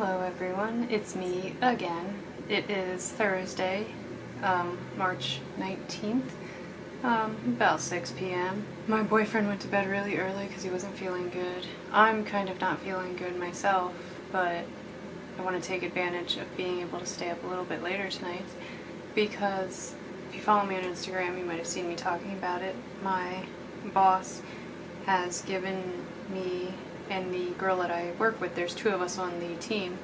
Hello everyone, it's me again. It is Thursday, March 19th, about 6 p.m. My boyfriend went to bed really early because he wasn't feeling good. I'm kind of not feeling good myself, but I want to take advantage of being able to stay up a little bit later tonight because if you follow me on Instagram, you might have seen me talking about it. My boss has given me and the girl that I work with, there's two of us on the team,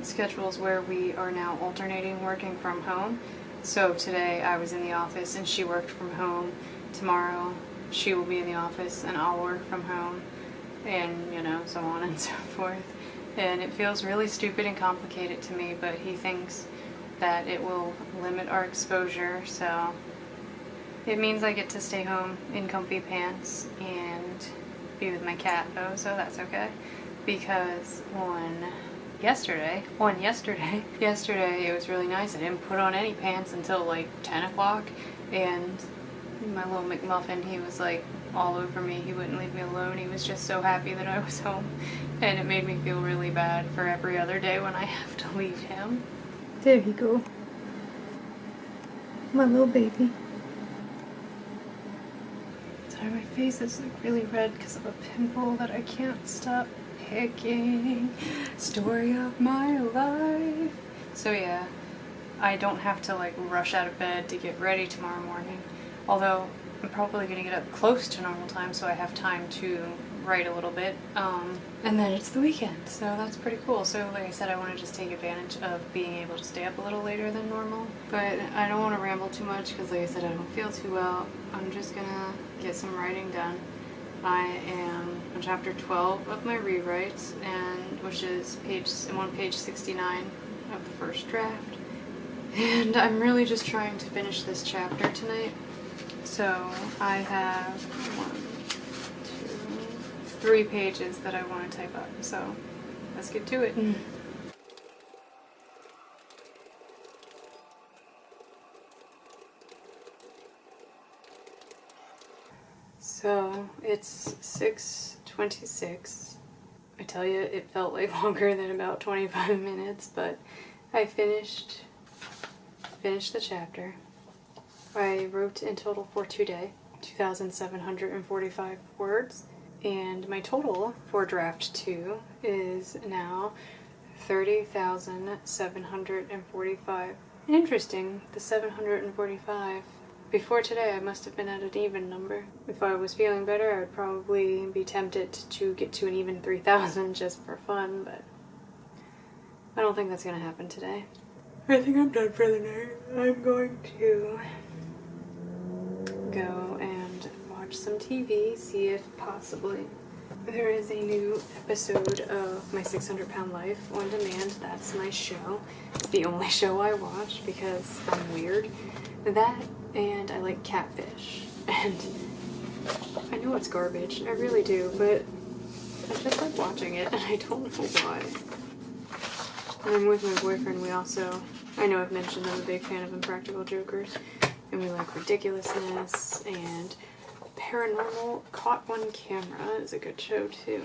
schedules where we are now alternating working from home. So today I was in the office and she worked from home. Tomorrow she will be in the office and I'll work from home, and you know, so on and so forth. And it feels really stupid and complicated to me, but he thinks that it will limit our exposure, so it means I get to stay home in comfy pants and be with my cat though, so that's okay. Because yesterday it was really nice. I didn't put on any pants until like 10 o'clock, and my little McMuffin, he was like all over me. He wouldn't leave me alone. He was just so happy that I was home, and it made me feel really bad for every other day when I have to leave him. There you go. My little baby. My face is like really red because of a pimple that I can't stop picking. Story of my life. So yeah, I don't have to like rush out of bed to get ready tomorrow morning. Although I'm probably going to get up close to normal time so I have time to write a little bit. And then it's the weekend, so that's pretty cool. So like I said, I want to just take advantage of being able to stay up a little later than normal. But I don't want to ramble too much because like I said, I don't feel too well. I'm just gonna get some writing done. I am on chapter 12 of my rewrites, and which is I'm on page 69 of the first draft. And I'm really just trying to finish this chapter tonight. So I have 3 pages that I want to type up, so let's get to it. So it's 6:26. I tell you, it felt like longer than about 25 minutes, but I finished the chapter. I wrote in total for today 2,745 words. And my total for draft 2 is now 30,745. Interesting, the 745. Before today, I must have been at an even number. If I was feeling better, I would probably be tempted to get to an even 3,000 just for fun, but I don't think that's going to happen today. I think I'm done for the night. I'm going to go and watch some TV, see if possibly there is a new episode of My 600-Pound Life on demand. That's my show. It's the only show I watch because I'm weird. That, and I like Catfish. And I know it's garbage, I really do, but I just like watching it, and I don't know why. And I'm with my boyfriend. We also, I know I've mentioned I'm a big fan of Impractical Jokers, and we like Ridiculousness, and Paranormal Caught on Camera is a good show too.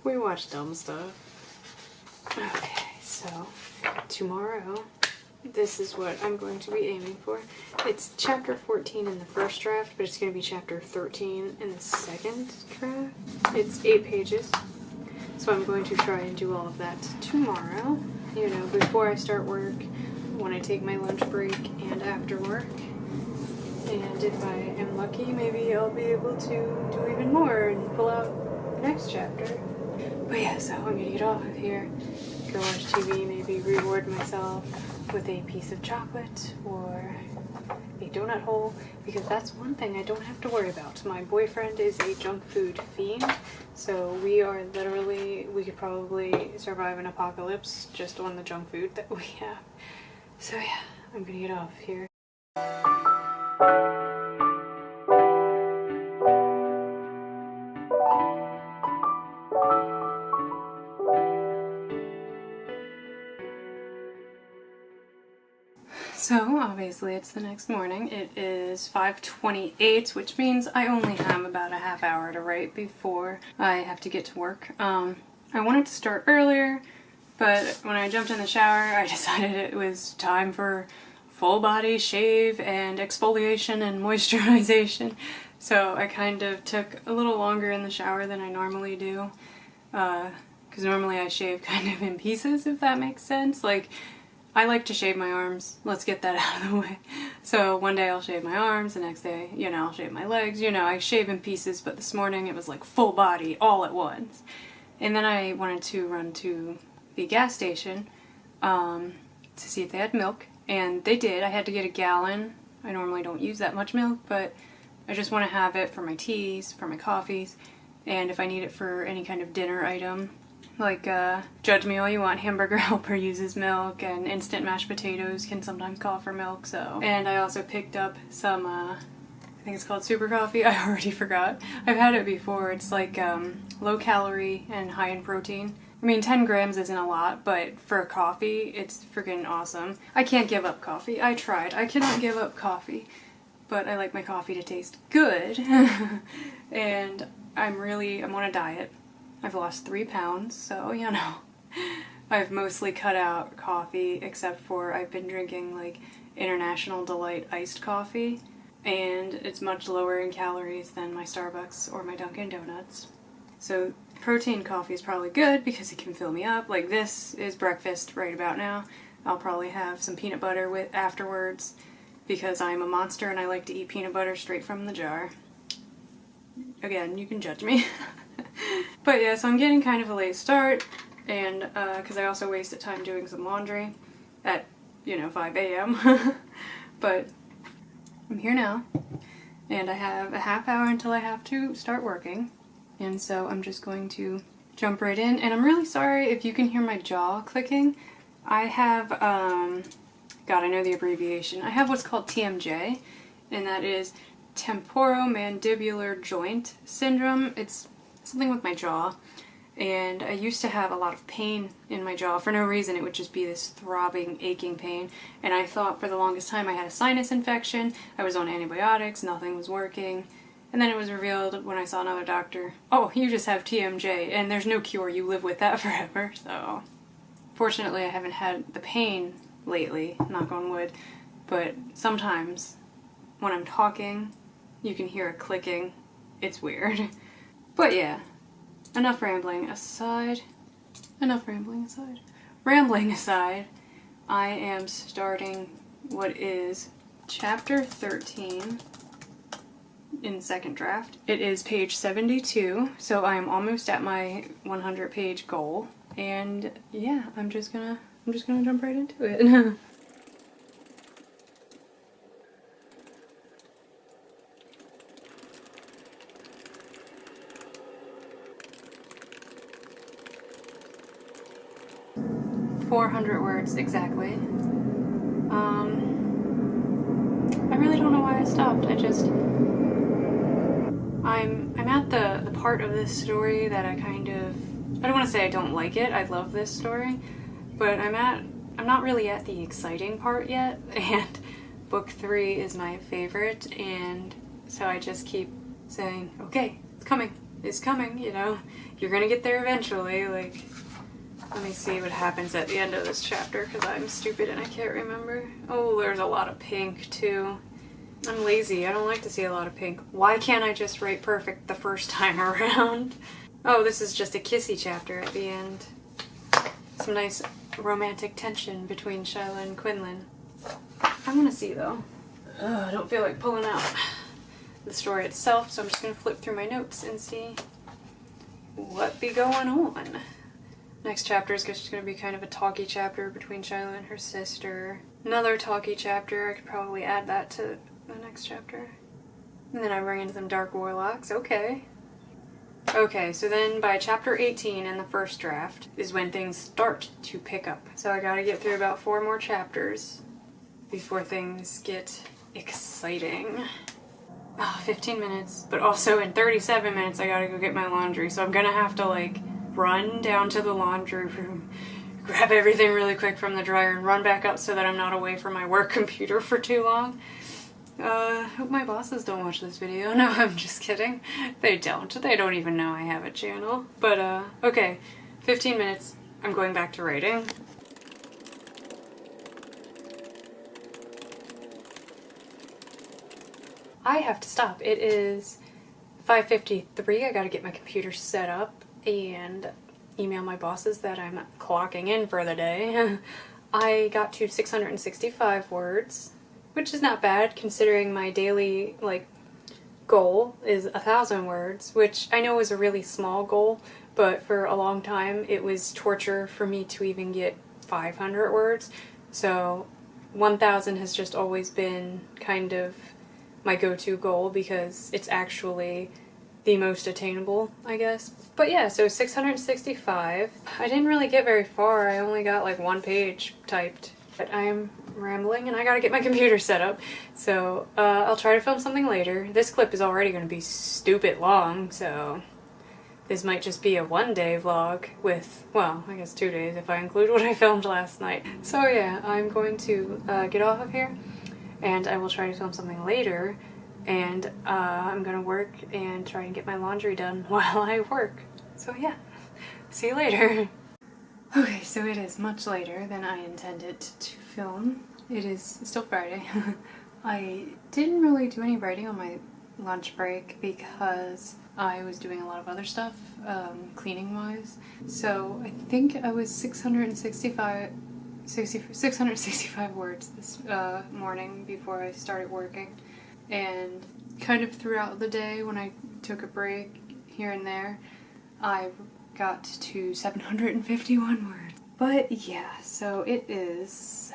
We watch dumb stuff. Okay, so tomorrow, this is what I'm going to be aiming for. It's chapter 14 in the first draft, but it's going to be chapter 13 in the second draft. It's 8 pages, so I'm going to try and do all of that tomorrow, you know, before I start work, when I take my lunch break, and after work. And if I am lucky, maybe I'll be able to do even more and pull out the next chapter. But yeah, so I'm gonna get off of here, go watch TV, maybe reward myself with a piece of chocolate or a donut hole, because that's one thing I don't have to worry about. My boyfriend is a junk food fiend, so we could probably survive an apocalypse just on the junk food that we have. So yeah, I'm gonna get off here. So obviously it's the next morning. It is 5:28, which means I only have about a half hour to write before I have to get to work. I wanted to start earlier, But when I jumped in the shower, I decided it was time for full body shave and exfoliation and moisturization. So I kind of took a little longer in the shower than I normally do. Because normally I shave kind of in pieces, if that makes sense. Like, I like to shave my arms. Let's get that out of the way. So one day I'll shave my arms, the next day, you know, I'll shave my legs. You know, I shave in pieces, but this morning it was like full body all at once. And then I wanted to run to the gas station to see if they had milk. And they did. I had to get a gallon. I normally don't use that much milk, but I just want to have it for my teas, for my coffees, and if I need it for any kind of dinner item. Like, judge me all you want, Hamburger Helper uses milk, and instant mashed potatoes can sometimes call for milk, so. And I also picked up some, I think it's called Super Coffee, I already forgot. I've had it before. It's like, low calorie and high in protein. I mean, 10 grams isn't a lot, but for a coffee, it's freaking awesome. I can't give up coffee. I tried. I cannot give up coffee, but I like my coffee to taste good. And I'm on a diet. I've lost 3 pounds, so, you know, I've mostly cut out coffee, except for I've been drinking, like, International Delight iced coffee, and it's much lower in calories than my Starbucks or my Dunkin' Donuts. So protein coffee is probably good because it can fill me up. Like, this is breakfast right about now. I'll probably have some peanut butter with afterwards because I'm a monster and I like to eat peanut butter straight from the jar. Again, you can judge me. But yeah, so I'm getting kind of a late start, and because I also wasted time doing some laundry at, you know, 5 a.m. But I'm here now, and I have a half hour until I have to start working, and so I'm just going to jump right in. And I'm really sorry if you can hear my jaw clicking. I have, God, I know the abbreviation. I have what's called TMJ, and that is temporomandibular joint syndrome. It's something with my jaw, and I used to have a lot of pain in my jaw. For no reason, it would just be this throbbing, aching pain, and I thought for the longest time I had a sinus infection. I was on antibiotics, nothing was working, and then it was revealed when I saw another doctor, oh, you just have TMJ, and there's no cure, you live with that forever. So fortunately I haven't had the pain lately, knock on wood, but sometimes when I'm talking, you can hear a clicking. It's weird. But yeah, rambling aside, I am starting what is chapter 13 in second draft. It is page 72, so I am almost at my 100-page goal, and yeah, I'm just gonna jump right into it. 400 words exactly. I really don't know why I stopped. I'm at the part of this story that I don't want to say I don't like it. I love this story, but I'm not really at the exciting part yet, and book 3 is my favorite, and so I just keep saying, okay, it's coming, you know, you're gonna get there eventually. Like, let me see what happens at the end of this chapter, because I'm stupid and I can't remember. Oh, there's a lot of pink, too. I'm lazy. I don't like to see a lot of pink. Why can't I just write perfect the first time around? Oh, this is just a kissy chapter at the end. Some nice romantic tension between Shyla and Quinlan. I want to see, though. I don't feel like pulling out the story itself, so I'm just going to flip through my notes and see what be going on. Next chapter is just going to be kind of a talky chapter between Shyla and her sister. Another talky chapter, I could probably add that to the next chapter. And then I bring in some dark warlocks, okay. Okay, so then by chapter 18 in the first draft is when things start to pick up. So I gotta get through about 4 more chapters before things get exciting. 15 minutes, but also in 37 minutes I gotta go get my laundry, so I'm gonna have to like run down to the laundry room, grab everything really quick from the dryer, and run back up so that I'm not away from my work computer for too long. Hope my bosses don't watch this video. No, I'm just kidding. They don't. They don't even know I have a channel. But, okay, 15 minutes. I'm going back to writing. I have to stop. It is 5:53. I gotta get my computer set up and email my bosses that I'm clocking in for the day. I got to 665 words, which is not bad considering my daily, like, goal is 1,000 words, which I know is a really small goal, but for a long time it was torture for me to even get 500 words. So 1,000 has just always been kind of my go-to goal because it's actually the most attainable, I guess. But yeah, so 665. I didn't really get very far. I only got like 1 page typed. But I am rambling and I gotta get my computer set up. So I'll try to film something later. This clip is already gonna be stupid long, so this might just be a 1-day vlog with, well, I guess 2 days if I include what I filmed last night. So yeah, I'm going to get off of here and I will try to film something later. And I'm gonna work and try and get my laundry done while I work. So yeah, see you later. Okay, so it is much later than I intended to film. It is still Friday. I didn't really do any writing on my lunch break because I was doing a lot of other stuff, cleaning wise. So I think I was 665 words this morning before I started working. And kind of throughout the day when I took a break here and there, I got to 751 words. But yeah, so it is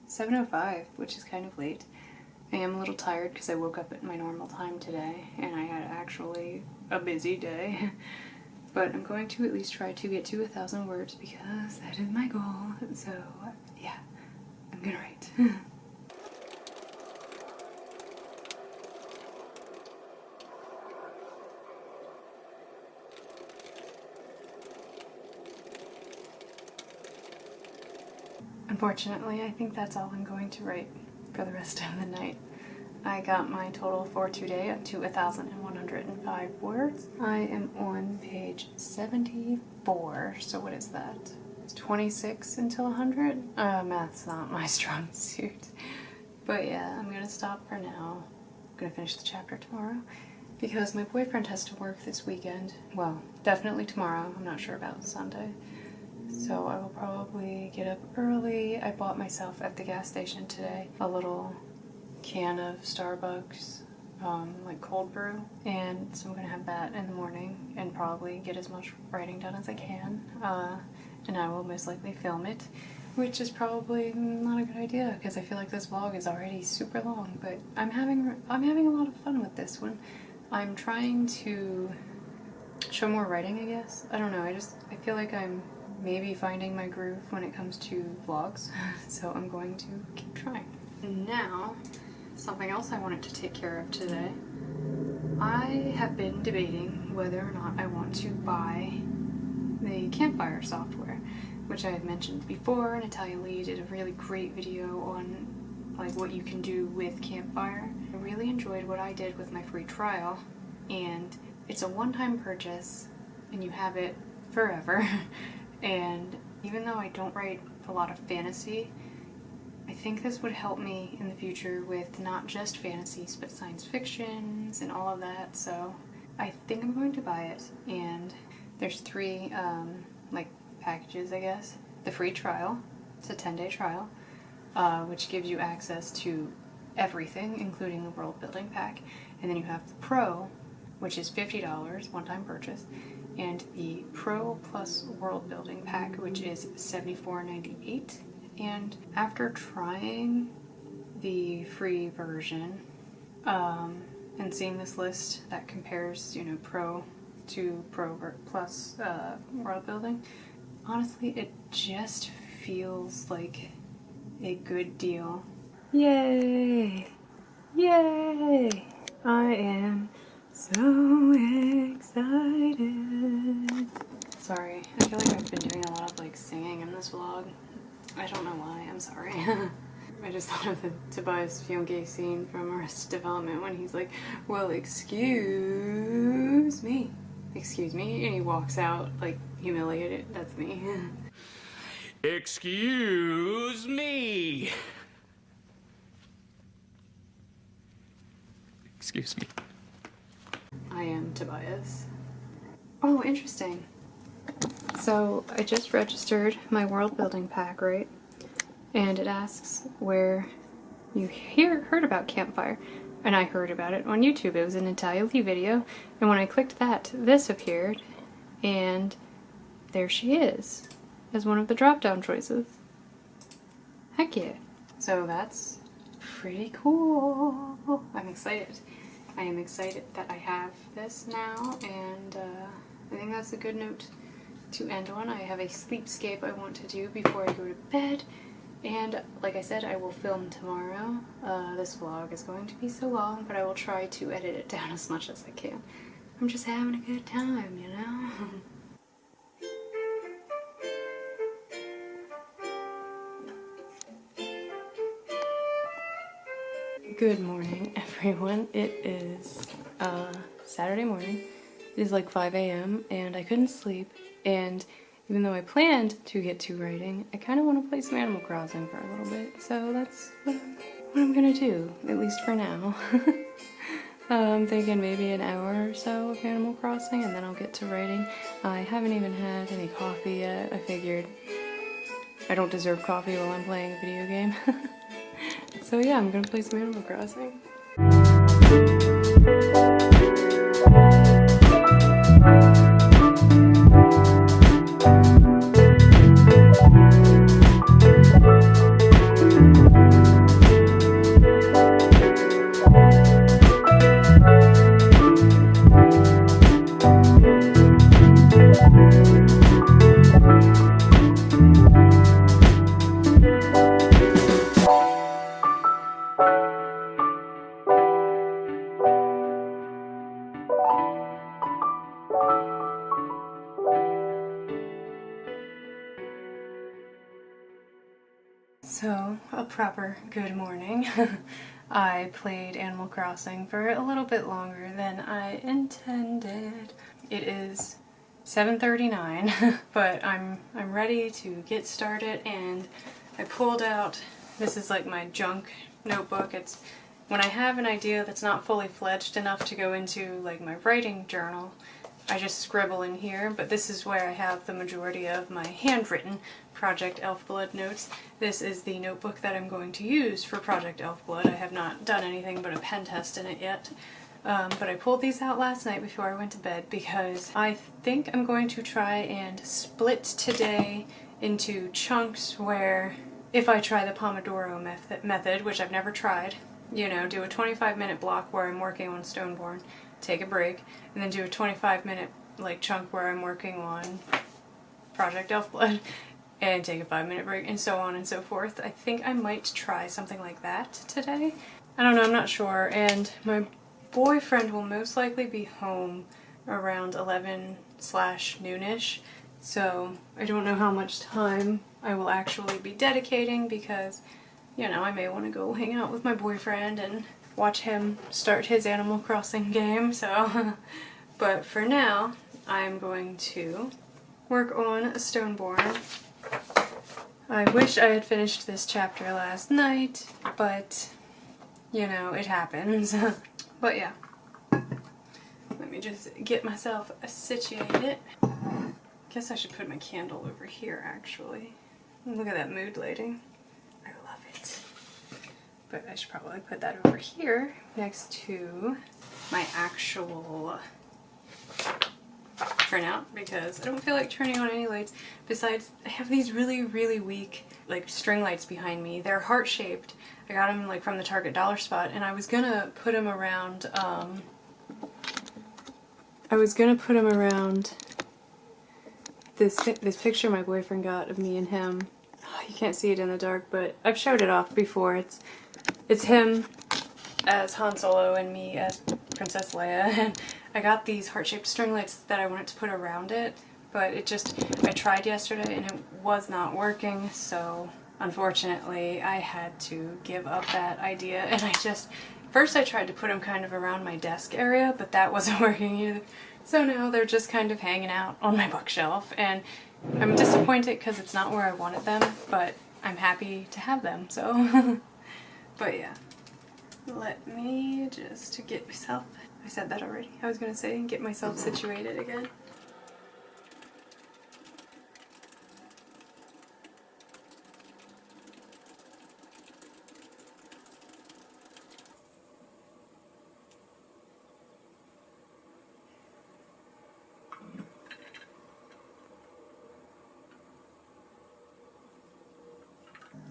7:05, which is kind of late. I am a little tired because I woke up at my normal time today and I had actually a busy day. But I'm going to at least try to get to 1,000 words because that is my goal. So yeah, I'm gonna write. Unfortunately, I think that's all I'm going to write for the rest of the night. I got my total for today up to 1,105 words. I am on page 74, so what is that? It's 26 until 100? Math's not my strong suit. But yeah, I'm gonna stop for now. I'm gonna finish the chapter tomorrow because my boyfriend has to work this weekend. Well, definitely tomorrow. I'm not sure about Sunday. So I will probably get up early. I bought myself at the gas station today a little can of Starbucks, like cold brew. And so I'm gonna have that in the morning and probably get as much writing done as I can. And I will most likely film it, which is probably not a good idea because I feel like this vlog is already super long, but I'm having a lot of fun with this one. I'm trying to show more writing, I guess. I don't know, I feel like I'm maybe finding my groove when it comes to vlogs, so I'm going to keep trying. Now, something else I wanted to take care of today. I have been debating whether or not I want to buy the campfire software, which I had mentioned before. Natalia Lee did a really great video on like what you can do with Campfire. I really enjoyed what I did with my free trial, and it's a one-time purchase and you have it forever. And even though I don't write a lot of fantasy, I think this would help me in the future with not just fantasies but science fictions and all of that, so I think I'm going to buy it. And there's 3 like packages, I guess. The free trial, it's a 10-day trial, which gives you access to everything including the world building pack, and then you have the Pro, which is $50 one-time purchase, and the Pro Plus World Building Pack, which is $74.98. And after trying the free version and seeing this list that compares, you know, Pro to Plus World Building, honestly, it just feels like a good deal. Yay! Yay! I am so excited. Sorry, I feel like I've been doing a lot of like singing in this vlog. I don't know why, I'm sorry. I just thought of the Tobias Fionke scene from Arrested Development when he's like, well, excuse me. excuse me, and he walks out, like, humiliated. That's me. Excuse me. Excuse me. I am Tobias. Oh, interesting. So, I just registered my world building pack, right? And it asks where you heard about Campfire. And I heard about it on YouTube. It was an Natalia Lee video. And when I clicked that, this appeared. And there she is, as one of the drop-down choices. Heck yeah. So that's pretty cool. I'm excited. I am excited that I have this now, and I think that's a good note to end on. I have a sleepscape I want to do before I go to bed, and like I said, I will film tomorrow. This vlog is going to be so long, but I will try to edit it down as much as I can. I'm just having a good time, you know? Good morning, everyone. It is Saturday morning. It is like 5 a.m. and I couldn't sleep, and even though I planned to get to writing, I kind of want to play some Animal Crossing for a little bit, so that's what I'm gonna do, at least for now. I'm thinking maybe an hour or so of Animal Crossing, and then I'll get to writing. I haven't even had any coffee yet. I figured I don't deserve coffee while I'm playing a video game. So yeah, I'm gonna play some Animal Crossing. So, a proper good morning. I played Animal Crossing for a little bit longer than I intended. It is 7:39, but I'm ready to get started, and I pulled out, this is like my junk notebook. It's when I have an idea that's not fully fledged enough to go into like my writing journal, I just scribble in here, but this is where I have the majority of my handwritten Project Elfblood notes. This is the notebook that I'm going to use for Project Elfblood. I have not done anything but a pen test in it yet. But I pulled these out last night before I went to bed because I think I'm going to try and split today into chunks where, if I try the Pomodoro method, which I've never tried, you know, do a 25-minute block where I'm working on Stoneborn, take a break, and then do a 25-minute like chunk where I'm working on Project Elfblood, and take a 5-minute break, and so on and so forth. I think I might try something like that today. I don't know, I'm not sure, and my boyfriend will most likely be home around 11/noonish, so I don't know how much time I will actually be dedicating because, you know, I may want to go hang out with my boyfriend and watch him start his Animal Crossing game, so but for now I'm going to work on Stoneborn. I wish I had finished this chapter last night, but you know, it happens. But yeah, let me just get myself situated. Guess I should put my candle over here actually. Look at that mood lighting. I love it. But I should probably put that over here next to my actual printout because I don't feel like turning on any lights. Besides, I have these really, really weak like string lights behind me. They're heart-shaped. I got them like from the Target dollar spot, and I was gonna put them around this picture my boyfriend got of me and him. Oh, you can't see it in the dark, but I've showed it off before. It's him as Han Solo and me as Princess Leia, and I got these heart-shaped string lights that I wanted to put around it, but I tried yesterday and it was not working, so unfortunately I had to give up that idea, and first I tried to put them kind of around my desk area, but that wasn't working either. So now they're just kind of hanging out on my bookshelf, and I'm disappointed because it's not where I wanted them, but I'm happy to have them, so. But yeah. Let me just get myself, I said that already, I was gonna say, get myself situated again.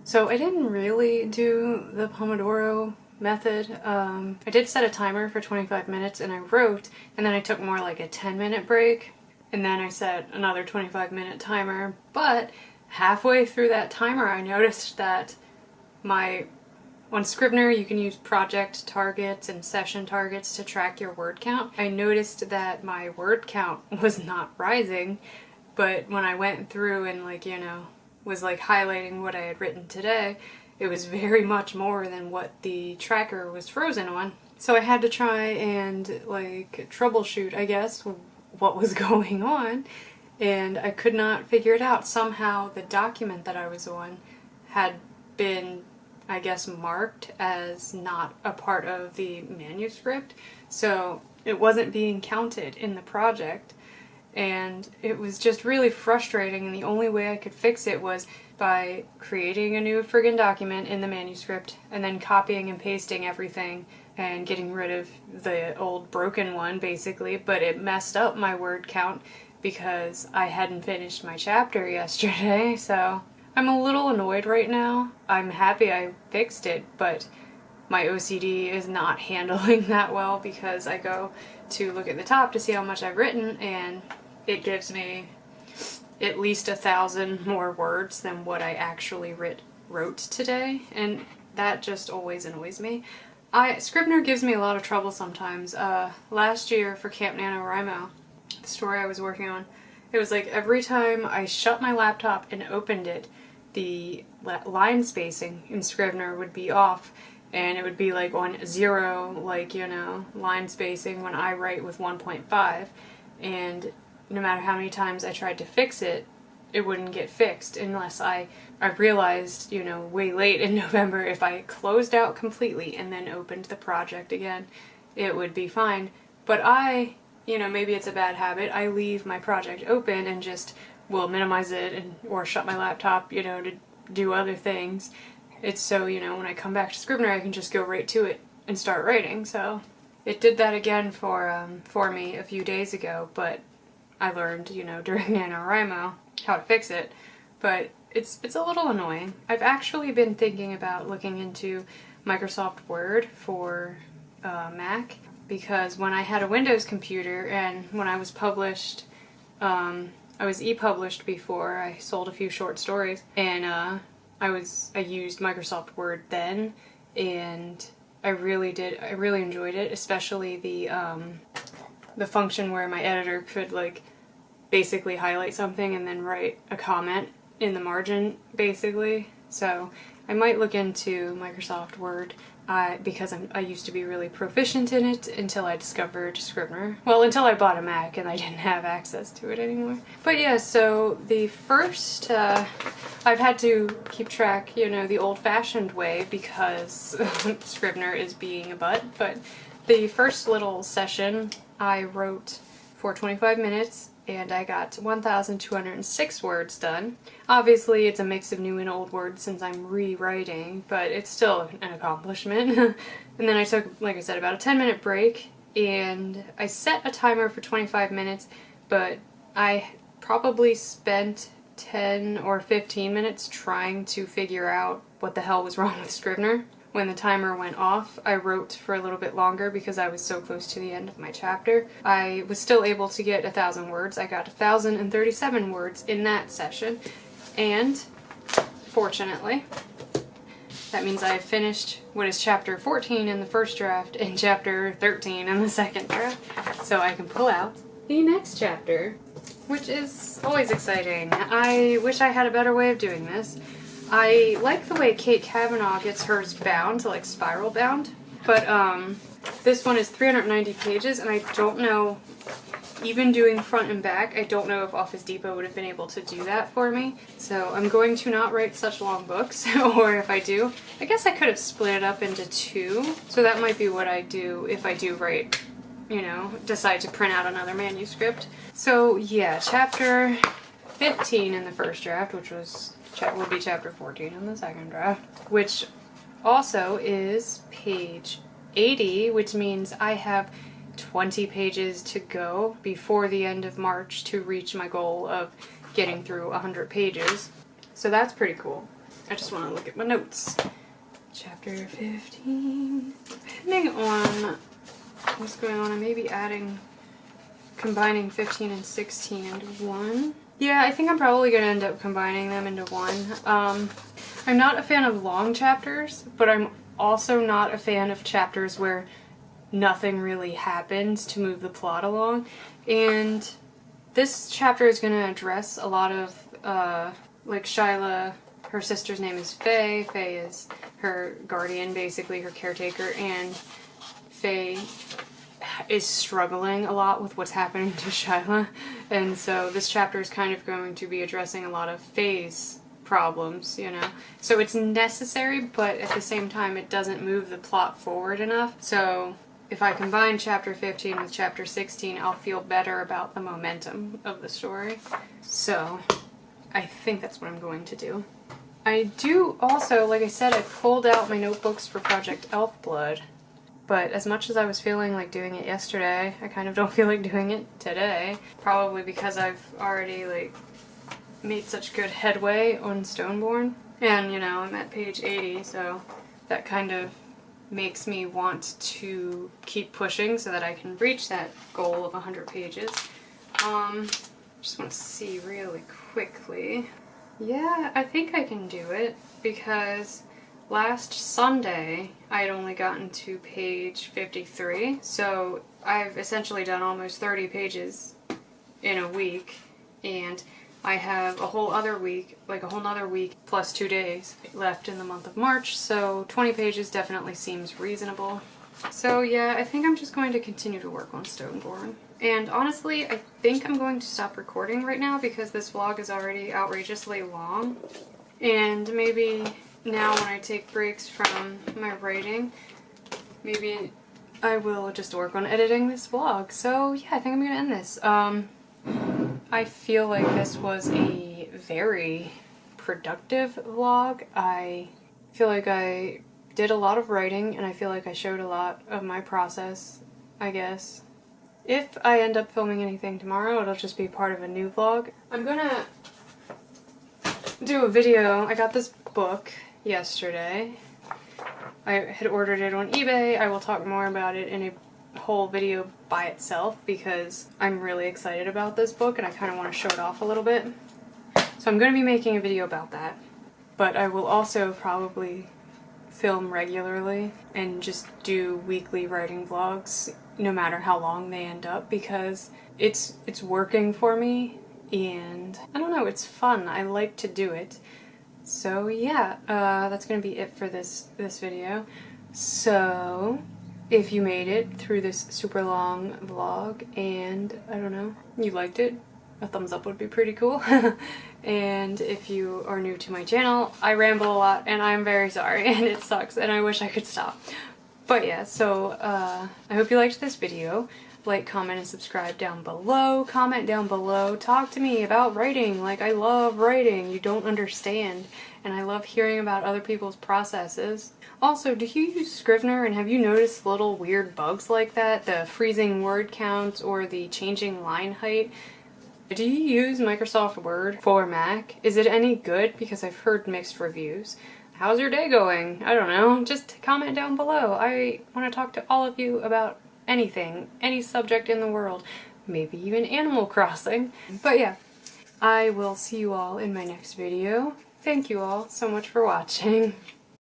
So I didn't really do the Pomodoro method. I did set a timer for 25 minutes and I wrote, and then I took more like a 10-minute break, and then I set another 25-minute timer, but halfway through that timer I noticed that on Scrivener you can use project targets and session targets to track your word count. I noticed that my word count was not rising, but when I went through and was highlighting what I had written today, it was very much more than what the tracker was frozen on. So I had to try and troubleshoot, I guess, what was going on, and I could not figure it out. Somehow the document that I was on had been, I guess, marked as not a part of the manuscript, so it wasn't being counted in the project. And it was just really frustrating, and the only way I could fix it was by creating a new friggin' document in the manuscript and then copying and pasting everything and getting rid of the old broken one, basically. But it messed up my word count because I hadn't finished my chapter yesterday, so I'm a little annoyed right now. I'm happy I fixed it, but my OCD is not handling that well because I go to look at the top to see how much I've written, and it gives me at least 1,000 more words than what I actually wrote today, and that just always annoys me. Scrivener gives me a lot of trouble sometimes. Last year for Camp NaNoWriMo, the story I was working on, it was every time I shut my laptop and opened it, the line spacing in Scrivener would be off, and it would be on 0, line spacing when I write with 1.5, and no matter how many times I tried to fix it, it wouldn't get fixed unless I realized, way late in November, if I closed out completely and then opened the project again, it would be fine. But maybe it's a bad habit, I leave my project open and just will minimize it or shut my laptop, to do other things. It's so, when I come back to Scrivener, I can just go right to it and start writing. So it did that again for me a few days ago, but I learned, during NaNoWriMo how to fix it. But it's a little annoying. I've actually been thinking about looking into Microsoft Word for Mac, because when I had a Windows computer and when I was published, I was e-published before. I sold a few short stories, and I used Microsoft Word then, and I really enjoyed it, especially the function where my editor could basically highlight something and then write a comment in the margin, basically. So I might look into Microsoft Word because I used to be really proficient in it until I discovered Scrivener. Well, until I bought a Mac and I didn't have access to it anymore. But yeah, so the first, I've had to keep track, the old-fashioned way because Scrivener is being a butt, but the first little session I wrote for 25 minutes, and I got 1,206 words done. Obviously, it's a mix of new and old words since I'm rewriting, but it's still an accomplishment. And then I took, like I said, about a 10-minute break, and I set a timer for 25 minutes, but I probably spent 10 or 15 minutes trying to figure out what the hell was wrong with Scrivener. When the timer went off, I wrote for a little bit longer because I was so close to the end of my chapter. I was still able to get 1,000 words. I got 1,037 words in that session, and fortunately, that means I finished what is chapter 14 in the first draft and chapter 13 in the second draft, so I can pull out the next chapter, which is always exciting. I wish I had a better way of doing this. I like the way Kate Kavanaugh gets hers bound, spiral bound, but this one is 390 pages, and I don't know even doing front and back, I don't know if Office Depot would have been able to do that for me. So I'm going to not write such long books, or if I do, I guess I could have split it up into 2. So that might be what I do if I do write, you know, decide to print out another manuscript. So yeah, chapter 15 in the first draft, which would be chapter 14 in the second draft, which also is page 80, which means I have 20 pages to go before the end of March to reach my goal of getting through 100 pages. So that's pretty cool. I just want to look at my notes. Chapter 15. Depending on what's going on, I may be combining 15 and 16 into one. Yeah, I think I'm probably going to end up combining them into one. I'm not a fan of long chapters, but I'm also not a fan of chapters where nothing really happens to move the plot along. And this chapter is going to address a lot of, like Shyla, her sister's name is Faye. Faye is her guardian, basically her caretaker, and Faye is struggling a lot with what's happening to Shyla. And so this chapter is kind of going to be addressing a lot of Faye's problems, you know. So it's necessary, but at the same time it doesn't move the plot forward enough. So if I combine chapter 15 with chapter 16, I'll feel better about the momentum of the story. So I think that's what I'm going to do. I do also, like I said, I pulled out my notebooks for Project Elfblood, but as much as I was feeling like doing it yesterday, I kind of don't feel like doing it today. Probably because I've already like made such good headway on Stoneborn. And you know, I'm at page 80, so that kind of makes me want to keep pushing so that I can reach that goal of 100 pages. Just want to see really quickly. Yeah, I think I can do it because last Sunday I had only gotten to page 53, so I've essentially done almost 30 pages in a week, and I have a whole other week, like a whole nother week plus 2 days left in the month of March, so 20 pages definitely seems reasonable. So yeah, I think I'm just going to continue to work on Stoneborn. And honestly, I think I'm going to stop recording right now because this vlog is already outrageously long. And maybe now when I take breaks from my writing, maybe I will just work on editing this vlog. So yeah, I think I'm gonna end this. I feel like this was a very productive vlog. I feel like I did a lot of writing, and I feel like I showed a lot of my process, I guess. If I end up filming anything tomorrow, it'll just be part of a new vlog. I'm gonna do a video. I got this book yesterday. I had ordered it on eBay. I will talk more about it in a whole video by itself because I'm really excited about this book and I kind of want to show it off a little bit. So I'm going to be making a video about that. But I will also probably film regularly and just do weekly writing vlogs no matter how long they end up because it's working for me and I don't know, it's fun. I like to do it. So yeah, that's gonna be it for this video. So if you made it through this super long vlog and I don't know, you liked it, a thumbs up would be pretty cool. And if you are new to my channel, I ramble a lot and I'm very sorry and it sucks and I wish I could stop. But yeah, so I hope you liked this video. Like, comment, and subscribe down below. Comment down below. Talk to me about writing. Like, I love writing. You don't understand. And I love hearing about other people's processes. Also, do you use Scrivener and have you noticed little weird bugs like that? The freezing word counts or the changing line height? Do you use Microsoft Word for Mac? Is it any good? Because I've heard mixed reviews. How's your day going? I don't know. Just comment down below. I want to talk to all of you about anything, any subject in the world, maybe even Animal Crossing. But yeah, I will see you all in my next video. Thank you all so much for watching.